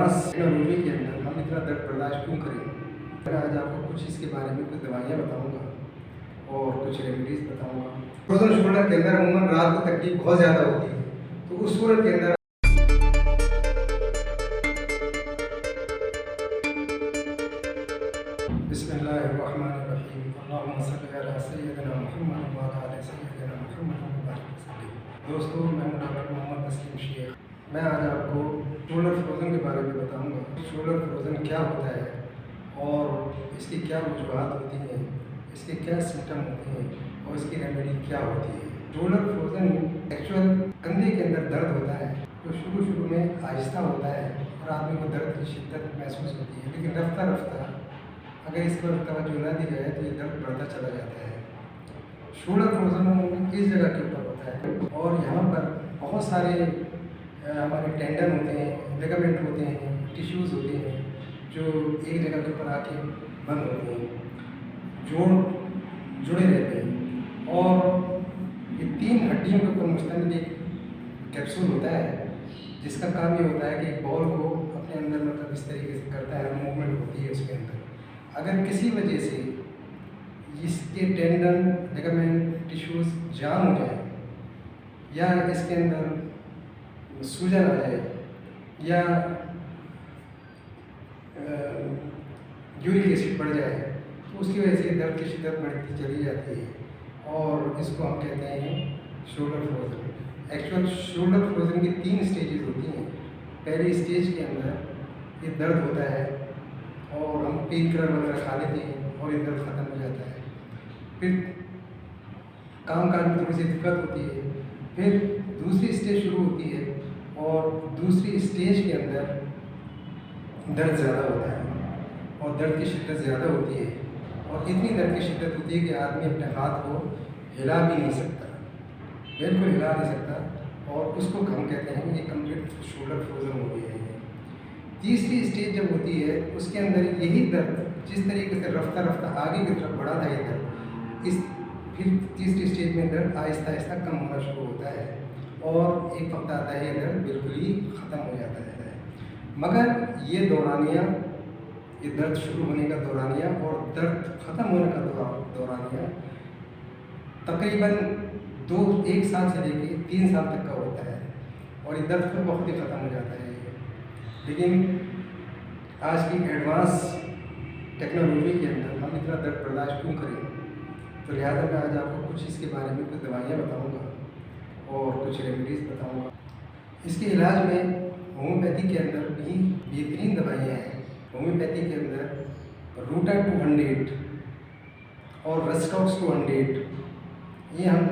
Advance technology के अंदर हम इतना दर्द बर्दाश्त क्यों करें। मैं आज आपको कुछ इसके बारे में कुछ दवाइयाँ बताऊँगा और कुछ रेमेडीज़ बताऊँगा। फ्रोजन शोल्डर के अंदर अमूमन रात को तकलीफ बहुत ज़्यादा होती है, तो उस सूरत के अंदर बिस्मिल्लाहिर्रहमानिर्रहीम अल्लाहुम्मा सल्लि अला सय्यिदिना मुहम्मद व अला आलि सय्यिदिना मुहम्मद व बारिक वसल्लिम। दोस्तों, मैं हूं डॉक्टर मोहम्मद तस्लीम शेख। मैं आज आपको शोल्डर फ्रोजन के बारे में बताऊंगा। शोल्डर फ्रोजन क्या होता है और इसकी क्या वजूहत होती हैं, इसके क्या सिम्टम होते हैं और इसकी रेमेडी क्या होती है। शोल्डर फ्रोजन एक्चुअल कंधे के अंदर दर्द होता है जो शुरू में आहिस्ता होता है और आदमी को दर्द की शिद्दत महसूस होती है, लेकिन रफ्ता रफ्ता अगर इस पर तवज्जो न दी जाए तो ये दर्द बढ़ता चला जाता है। शोल्डर फ्रोजन इस जगह के ऊपर होता है और यहाँ पर बहुत सारे हमारे टेंडन होते हैं, लिगामेंट होते हैं, टिश्यूज़ होते हैं जो एक जगह के ऊपर आके बंद होते हैं, जुड़े रहते हैं और ये 3 हड्डियों के ऊपर मुश्तमिल एक कैप्सूल होता है जिसका काम ये होता है कि एक बॉल को अपने अंदर मतलब इस तरीके से करता है, मूवमेंट होती है उसके अंदर। अगर किसी वजह से इसके टेंडन, लिगामेंट, टिश्यूज़ जाम हो जाए या इसके अंदर सूजन आ जाए या यूरिक एसिड बढ़ जाए तो उसकी वजह से दर्द की शिद्दत बढ़ती चली जाती है और इसको हम कहते हैं shoulder frozen. Actual shoulder frozen की 3 स्टेजेस होती हैं। पहली स्टेज के अंदर ये दर्द होता है और हम पेन किलर वगैरह खा लेते हैं और ये दर्द ख़त्म हो जाता है। फिर काम काज में थोड़ी सी दिक्कत होती है। फिर दूसरी स्टेज शुरू होती है और दूसरी स्टेज के अंदर दर्द ज़्यादा होता है और दर्द की शिद्दत ज़्यादा होती है और इतनी दर्द की शिद्दत होती है कि आदमी अपने हाथ को हिला भी नहीं सकता, बिल्कुल हिला नहीं सकता और उसको हम कहते हैं ये कंप्लीट शोल्डर फ्रोजन हो गया है। तीसरी स्टेज जब होती है उसके अंदर यही दर्द जिस तरीके से रफ्ता रफ्ता आगे की तरफ बढ़ा था ये दर्द, इस फिर तीसरी स्टेज में दर्द आहिस्ता आहिस्ता कम होना शुरू होता है और एक वक्त आता है ये दर्द बिल्कुल ही ख़त्म हो जाता है। मगर ये दौरानिया, ये दर्द शुरू होने का दौरानिया और दर्द ख़त्म होने का दौरानिया तकरीबन 1 साल से लेकर 3 साल तक का होता है और ये दर्द फिर वक्त ही ख़त्म हो जाता है। लेकिन आज की एडवांस टेक्नोलॉजी के अंदर हम इतना दर्द बर्दाश्त क्यों करें, तो लिहाजा मैं आज आपको कुछ इसके बारे में कुछ दवाइयाँ बताऊँगा और कुछ रेमेडीज़ बताऊँगा। इसके इलाज में होम्योपैथी के अंदर भी बेहतरीन दवाइयाँ हैं। होम्योपैथी के अंदर रूटा 200 और रस्टॉक्स 200, ये हम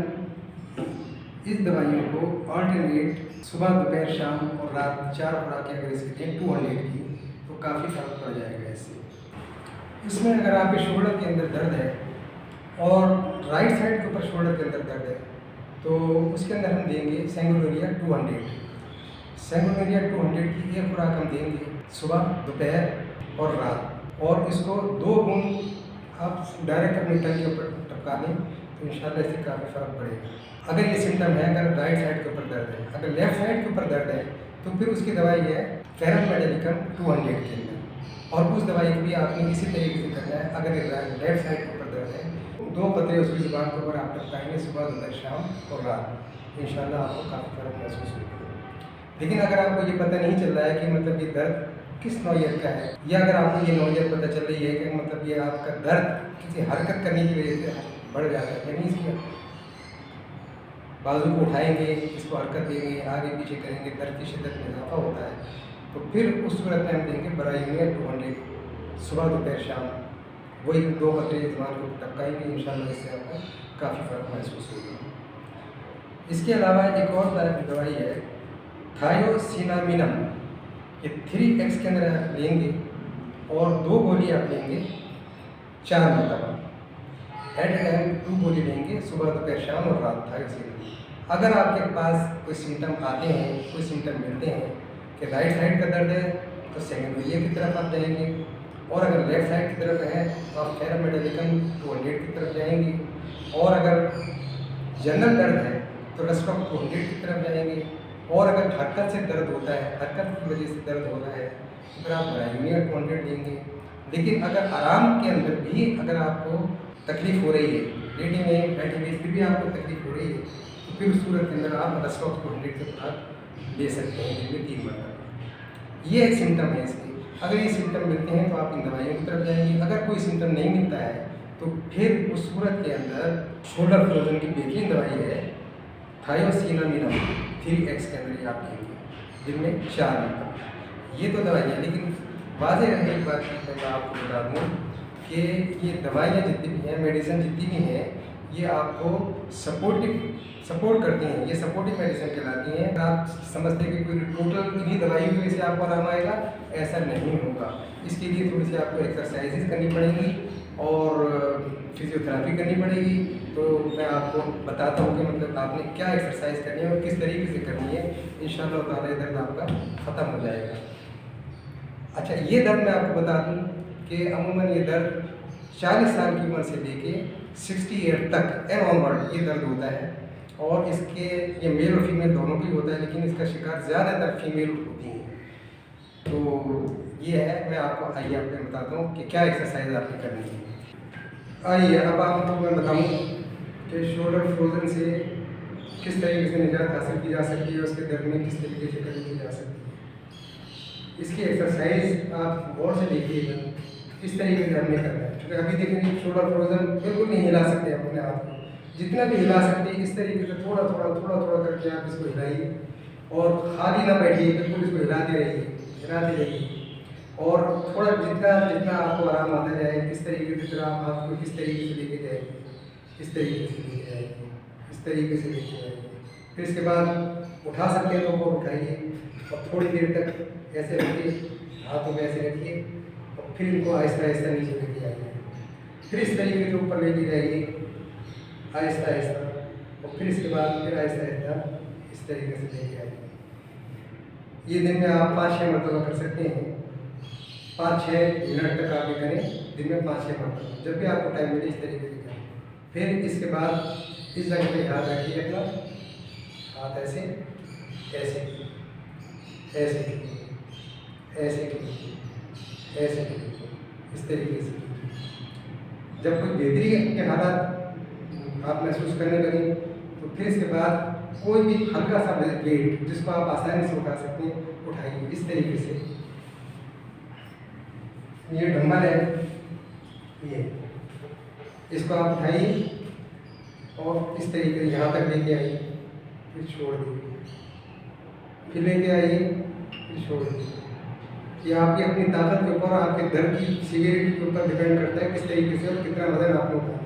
इस दवाइयों को अल्टरनेट सुबह, दोपहर, शाम और रात 4 खुराकें अगर इसकी दें 200 की तो काफ़ी फ़र्क पड़ जाएगा इससे। इसमें अगर आपके शोल्डर के अंदर दर्द है और राइट साइड के ऊपर शोल्डर के अंदर दर्द है तो उसके अंदर हम देंगे सेंगोलोरिया 200। सेंगोलोरिया 200 की एक खुराक हम देंगे सुबह, दोपहर और रात और इसको 2 बूंद आप डायरेक्ट अपने टंग के ऊपर टपका दें तो इंशाल्लाह इससे काफ़ी फ़र्क पड़ेगा। अगर ये सिम्टम है, अगर राइट साइड के ऊपर दर्द है, अगर लेफ़्ट साइड के ऊपर दर्द है तो फिर उसकी दवाई है फेरम मेडेलिकम 200 के अंदर और उस दवाई को भी आपने इसी तरीके से करना है। अगर लेफ़्ट साइड के ऊपर दर्द है 2 पतरे उसकी ज़ुबान के ऊपर आप टपकाएंगे सुबह, दोपहर, शाम और रात, इंशाल्लाह आपको काफ़ी फ़र्क महसूस होगा। लेकिन अगर आपको ये पता नहीं चल रहा है कि मतलब ये दर्द किस नौइयत का है या अगर आपको ये नौइयत पता चल रही है कि मतलब ये आपका दर्द किसी हरकत करने की वजह से बढ़ जाता है, यानी इसकी बाजू को उठाएंगे, इसको हरकत देंगे, आगे पीछे करेंगे, दर्द की शिद्दत में इजाफा होता है, तो फिर उस सूरत में हम देंगे बरायूनिया 200 सुबह, दोपहर, शाम। वही 2 पतरे ज़ुबान को टपकाएंगे, इंशाल्लाह इससे आपको काफ़ी फ़र्क महसूस होगा। इसके अलावा एक और तरह की दवाई है थायोसिनामिनम। ये 3x के अंदर आप लेंगे और 2 गोली आप लेंगे 4 मरतबा, एट ए टाइम 2 गोली लेंगे सुबह, दोपहर, शाम और रात। थायोसिनामिनम अगर आपके पास कोई सिम्टम आते हैं, कोई सिम्टम मिलते हैं कि राइट साइड का दर्द है तो सेंगोलोरिया की तरफ आप जाएंगे और अगर लेफ़्ट साइड की तरफ है तो आप फेरम मेडेलिकम 200 की तरफ जाएंगे और अगर जनरल दर्द है तो रस्टॉक 200 की तरफ जाएंगे और अगर हरकत से दर्द होता है, हरकत की वजह से दर्द हो रहा है तो फिर आप यूनिट 200 देंगे। लेकिन अगर आराम के अंदर भी अगर आपको तकलीफ़ हो रही है, लेटे में बैठे में फिर भी आपको तकलीफ़ हो रही है, तो फिर उस सूरत के अंदर आप रसलॉक्स 200 के खुराक ले सकते हैं दिन में 3 मरतबा। ये एक सिम्टम है इसके। अगर ये सिम्टम मिलते हैं तो आप इन दवाइयों की तरफ जाएंगे। अगर कोई सिम्टम नहीं मिलता है तो फिर उस सूरत के अंदर शोल्डर फ्रोजन की बेहतरीन दवाई है थायोसिनामिनम 3x के अंदर आप लेंगे दिन में 4 मरतबा। ये तो दवाइयाँ, लेकिन वाज़ेह रहे एक बात की मैं आपको बता दूँ कि ये दवाइयाँ जितनी भी हैं, मेडिसिन जितनी भी हैं, ये आपको सपोर्ट करती हैं। ये सपोर्टिव मेडिसिन कहलाती हैं। आप समझते हैं कि कोई टोटल इन्हीं दवाइयों की वजह से आपको आराम आएगा, ऐसा नहीं होगा। इसके लिए थोड़ी सी आपको एक्सरसाइजेज करनी पड़ेंगी और फिजियोथेरेपी करनी पड़ेगी। तो मैं आपको बताता हूँ कि मतलब आपने क्या एक्सरसाइज करनी है और किस तरीके से करनी है। इंशाअल्लाह ताला ये दर्द आपका ख़त्म हो जाएगा। अच्छा, ये दर्द मैं आपको बता दूँ कि अमूमन ये दर्द 40 साल की उम्र से लेके 60 ईयर तक एंड ऑनवर्ड ये दर्द होता है। और इसके ये मेल और फीमेल दोनों की होता है, लेकिन इसका शिकार ज़्यादातर फीमेल होती हैं। तो ये है, मैं आपको आइए आपको बताता हूँ कि क्या एक्सरसाइज आपने करनी है। आइए अब आपको मैं बताऊँ कि शोल्डर फ्रोजन से किस तरीके से निजात हासिल की जा सकती है, उसके दर्द में किस तरीके से कमी की जा सकती है। इसकी एक्सरसाइज आप गौर से देखिएगा, इस तरीके से हमने करना है। क्योंकि अभी देखेंगे शोल्डर फ्रोजन बिल्कुल नहीं हिला सकते अपने हाथ को, जितना भी हिला सकते हैं इस तरीके से थोड़ा थोड़ा करके आप इसको हिलाइए और खाली ना बैठिए, बिल्कुल इसको हिलाते रहिए और थोड़ा जितना आपको आराम आता जाए इस तरीके से। फिर आप हाथ को किस तरीके से लेके जाएंगे, इस तरीके से लेके जाएंगे, इस तरीके से लेके जाएंगे। फिर इसके बाद उठा सकते हैं तो उठाइए और थोड़ी देर तक ऐसे रखिए, हाथों में ऐसे रखिए और फिर इनको आहिस्ता आहिस्ता नीचे लेके जाइए। फिर इस तरीके से ऊपर लेके जाइए आहिस्ता आहिस्ता और फिर इसके बाद फिर आहिस्ता आहिस्ता इस तरीके से लेके आइए। ये दिन में आप 5-6 मरतबा कर सकते हैं। 5-6 मिनट तक आप ये करें दिन में 5-6 मरतबा, जब भी आपको टाइम मिले इस तरीके से करें। फिर इसके बाद इस जगह पे हाथ रखिए, अपना हाथ ऐसे ऐसे ऐसे ऐसे ऐसे इस तरीके से। जब कोई बेहतरी के हालात आप महसूस करने लगे तो फिर इसके बाद कोई भी हल्का सा वेट जिसको आप आसानी से उठा सकते हैं उठाइए इस तरीके से। ये डंबल है, ये इसको आप उठाइए और इस तरीके से यहाँ तक लेके आइए, फिर छोड़ दीजिए, फिर लेके आइए, फिर छोड़ दीजिए। ये आपकी अपनी ताकत के ऊपर, आपके दर्द की सीवियरिटी के ऊपर डिपेंड करता है किस तरीके से और कितना वजन आपने उठाना।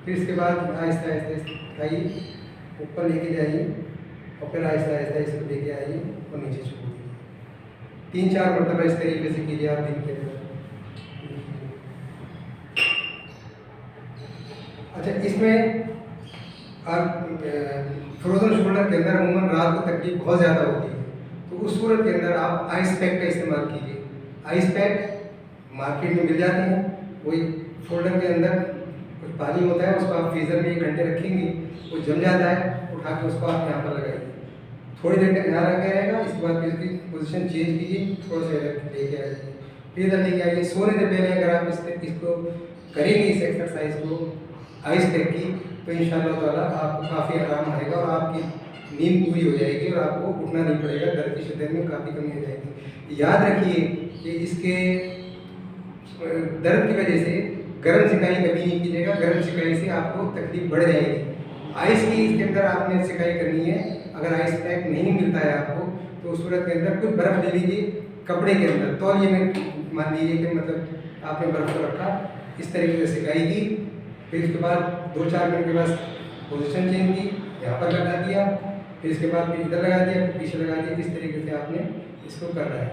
फिर इसके बाद आहिस्ता आहिस्ता उठाइए, ऊपर लेके जाइए और फिर आहिस्ता आहिस्ता इसको लेके आइए और नीचे छोड़ दीजिए। 3-4 मरतबा इस तरीके से कीजिए आप दिन के अंदर। अच्छा, इसमें फ्रोजन शोल्डर के अंदर अमूमन रात को तकलीफ बहुत ज़्यादा होती है, तो उस सूरत के अंदर आप आइस पैक का इस्तेमाल कीजिए। आइस पैक मार्केट में मिल जाते हैं। वही शोल्डर के अंदर कुछ पानी होता है, उसको आप फ्रीज़र में 1 घंटे रखेंगे, वो जम जाता है, उठा के उसको आप यहाँ पर लगाइए। थोड़ी देर तक यहाँ रखा रहेगा, इसके बाद फिर इसकी पोजीशन चेंज कीजिए, थोड़ा सा इधर लेके आइए, फिर इधर लेके आइए। सोने से पहले अगर आप इसको करेंगे, इस एक्सरसाइज को आइस पैक की, तो इंशाअल्लाह ताला आपको काफ़ी आराम आएगा और आपकी नींद पूरी हो जाएगी और आपको उठना नहीं पड़ेगा। दर्द की शिद्दत में काफ़ी कमी हो जाएगी। याद रखिए कि इसके दर्द की वजह से गर्म सिकाई कभी नहीं कीजिएगा, गर्म सिकाई से आपको तकलीफ बढ़ जाएगी। आइस की इसके अंदर आपने सिकाई करनी है। अगर आइस पैक नहीं मिलता है आपको तो उस सूरत के अंदर कुछ बर्फ़ ले लीजिए कपड़े के अंदर, तौलिए में मान लीजिए कि मतलब आपने बर्फ़ को रखा, इस तरीके से सिकाई की, फिर उसके बाद 2-4 मिनट के बाद पोजीशन चेंज की, यहाँ पर लगा दिया, फिर इसके बाद फिर इधर लगा दिया, फिर पीछे लगा दिया। इस तरीके से आपने इसको करना है।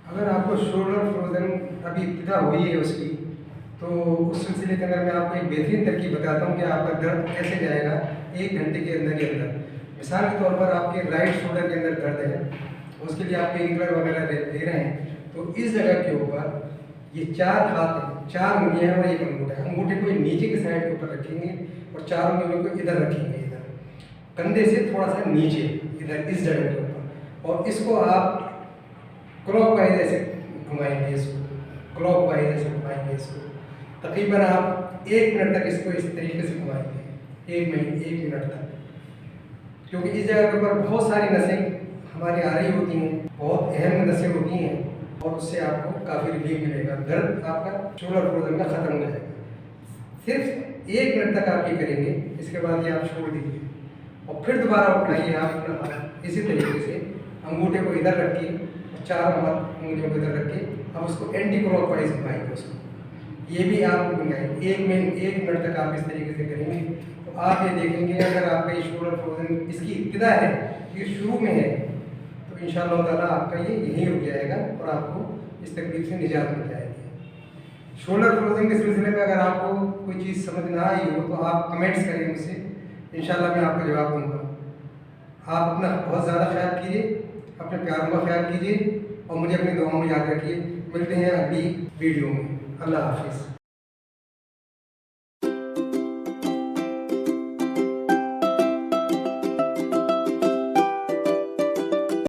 अगर आपको शोल्डर फ्रोजन अभी इब्तिदा हुई है उसकी, तो उस सिलसिले के अंदर मैं आपको एक बेहतरीन तरकीब बताता हूँ कि आपका दर्द कैसे जाएगा 1 घंटे के अंदर ही अंदर। मिसाल के तौर पर आपके राइट शोल्डर के अंदर दर्द है, उसके लिए आप पेन किलर वगैरह दे रहे हैं, तो इस जगह के ऊपर ये 4 हाथ हैं, 4 उंगलियाँ हैं और 1 अंगूठा है। अंगूठे को नीचे की साइड के ऊपर रखेंगे और 4 उंगलियों को इधर रखेंगे, इधर कंधे से थोड़ा सा नीचे, इधर इस जगह के ऊपर। और इसको आप क्लॉकवाइज ऐसे घुमाएंगे इसको, क्लॉकवाइज ऐसे घुमाएंगे इसको। तकरीबन आप 1 मिनट तक इसको इस तरीके से घुमाएंगे, 1 मिनट तक, क्योंकि इस जगह के ऊपर बहुत सारी नसें हमारी आ रही होती हैं, बहुत अहम नसें होती हैं, और उससे आपको काफ़ी रिलीफ मिलेगा, दर्द आपका शोल्डर फ्रोजन का ख़त्म हो जाएगा। सिर्फ 1 मिनट तक आप ये करेंगे, इसके बाद ये आप छोड़ दीजिए और फिर दोबारा उठाइए आप अपना हाथ इसी तरीके से, अंगूठे को इधर रखिए और 4 हाथ उंगलियों को इधर रखिए, आप उसको एंटी क्लॉकवाइज घुमाएंगे उसको। ये भी आप घुमाएंगे 1 मिनट तक आप इस तरीके से करेंगे, तो आप ये देखेंगे अगर आपका ये शोल्डर फ्रोजन इसकी इब्तिदा है, ये शुरू में है, तो इंशाअल्लाह ताला आपका ये यहीं रुक जाएगा और आपको इस तकलीफ से निजात मिल जाएगी। शोल्डर फ्रोजन के सिलसिले में अगर आपको कोई चीज़ समझ ना आई हो तो आप कमेंट्स करिए मुझसे, इंशाअल्लाह मैं आपको जवाब दूँगा। आप अपना बहुत ज़्यादा ख्याल कीजिए, अपने प्यारों का ख्याल कीजिए और मुझे अपनी दुआओं में याद रखिए। मिलते हैं अगली वीडियो में। अल्लाह हाफिज़।